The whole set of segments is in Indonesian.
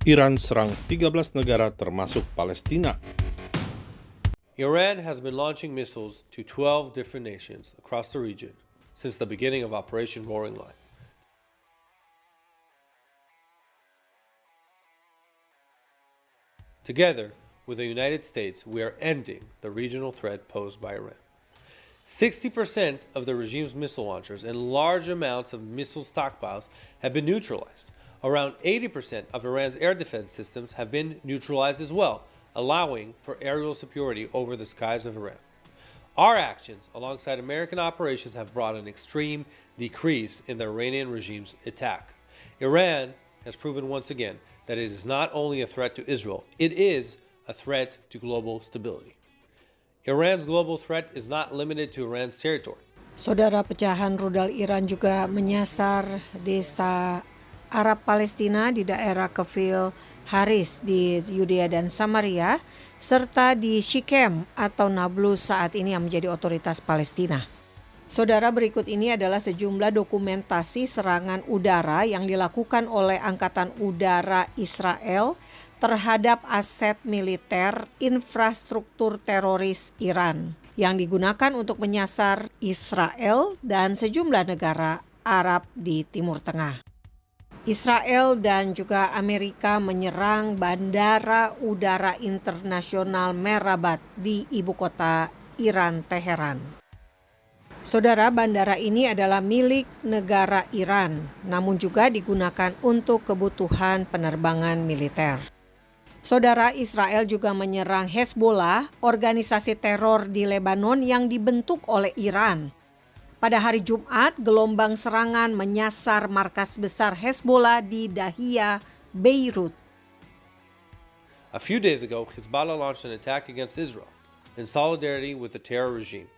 Iran serang 13 negara termasuk Palestina. Iran has been launching missiles to 12 different nations across the region since the beginning of Operation Roaring Lion. Together with the United States, we are ending the regional threat posed by Iran. 60% of the regime's missile launchers and large amounts of missile stockpiles have been neutralized. Around 80% of Iran's air defense systems have been neutralized as well, allowing for aerial superiority over the skies of Iran. Our actions, alongside American operations, have brought an extreme decrease in the Iranian regime's attack. Iran has proven once again that it is not only a threat to Israel, it is a threat to global stability. Iran's global threat is not limited to Iran's territory. Saudara, pecahan rudal Iran juga menyasar desa Arab Palestina di daerah Kefil Haris di Yudea dan Samaria, serta di Shechem atau Nablus saat ini yang menjadi otoritas Palestina. Saudara, berikut ini adalah sejumlah dokumentasi serangan udara yang dilakukan oleh Angkatan Udara Israel terhadap aset militer infrastruktur teroris Iran yang digunakan untuk menyasar Israel dan sejumlah negara Arab di Timur Tengah. Israel dan juga Amerika menyerang Bandara Udara Internasional Merabat di ibu kota Iran, Teheran. Saudara, bandara ini adalah milik negara Iran, namun juga digunakan untuk kebutuhan penerbangan militer. Saudara, Israel juga menyerang Hezbollah, organisasi teror di Lebanon yang dibentuk oleh Iran. Pada hari Jumat, gelombang serangan menyasar markas besar Hezbollah di Dahia, Beirut. A few days ago, Hezbollah launched an attack against Israel in solidarity with the terror regime.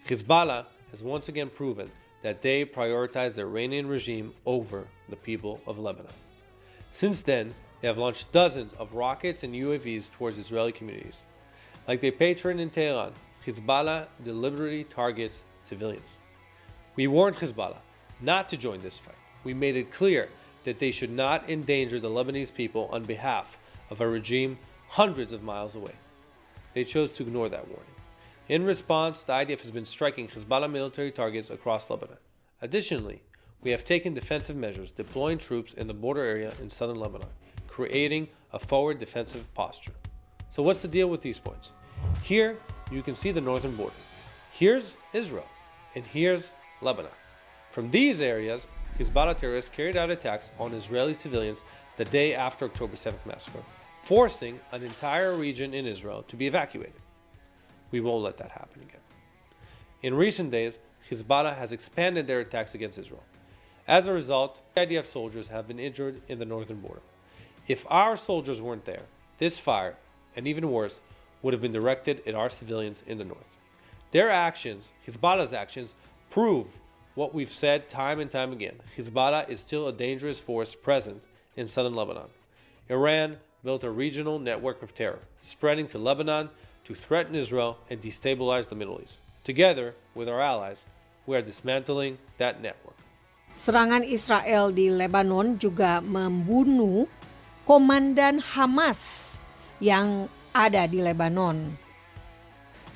Hezbollah has once again proven that they prioritize the Iranian regime over the people of Lebanon. Since then, they have launched dozens of rockets and UAVs towards Israeli communities. Like their patron in Tehran, Hezbollah deliberately targets civilians. We warned Hezbollah not to join this fight. We made it clear that they should not endanger the Lebanese people on behalf of a regime hundreds of miles away. They chose to ignore that warning. In response, the IDF has been striking Hezbollah military targets across Lebanon. Additionally, we have taken defensive measures, deploying troops in the border area in southern Lebanon, creating a forward defensive posture. So what's the deal with these points? Here, you can see the northern border. Here's Israel, and here's Lebanon. From these areas, Hezbollah terrorists carried out attacks on Israeli civilians the day after October 7th massacre, forcing an entire region in Israel to be evacuated. We won't let that happen again. In recent days, Hezbollah has expanded their attacks against Israel. As a result, IDF soldiers have been injured in the northern border. If our soldiers weren't there, this fire, and even worse, would have been directed at our civilians in the north. Their actions, Hezbollah's actions, prove what we've said time and time again. Hezbollah is still a dangerous force present in southern Lebanon. Iran built a regional network of terror, spreading to Lebanon to threaten Israel and destabilize the Middle East. Together with our allies, we are dismantling that network. Serangan Israel di Lebanon juga membunuh komandan Hamas yang ada di Lebanon.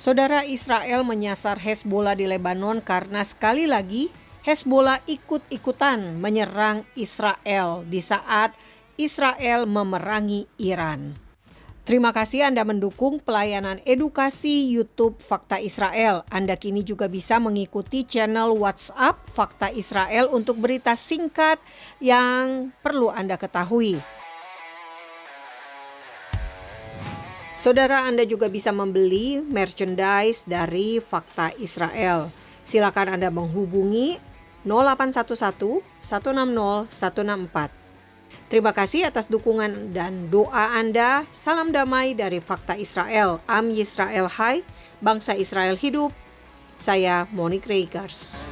Saudara, Israel menyasar Hezbollah di Lebanon karena sekali lagi Hezbollah ikut-ikutan menyerang Israel di saat Israel memerangi Iran. Terima kasih Anda mendukung pelayanan edukasi YouTube Fakta Israel. Anda kini juga bisa mengikuti channel WhatsApp Fakta Israel untuk berita singkat yang perlu Anda ketahui. Saudara, Anda juga bisa membeli merchandise dari Fakta Israel. Silakan Anda menghubungi 0811 160 164. Terima kasih atas dukungan dan doa Anda. Salam damai dari Fakta Israel. Am Yisrael Hai, bangsa Israel hidup. Saya Monique Reigers.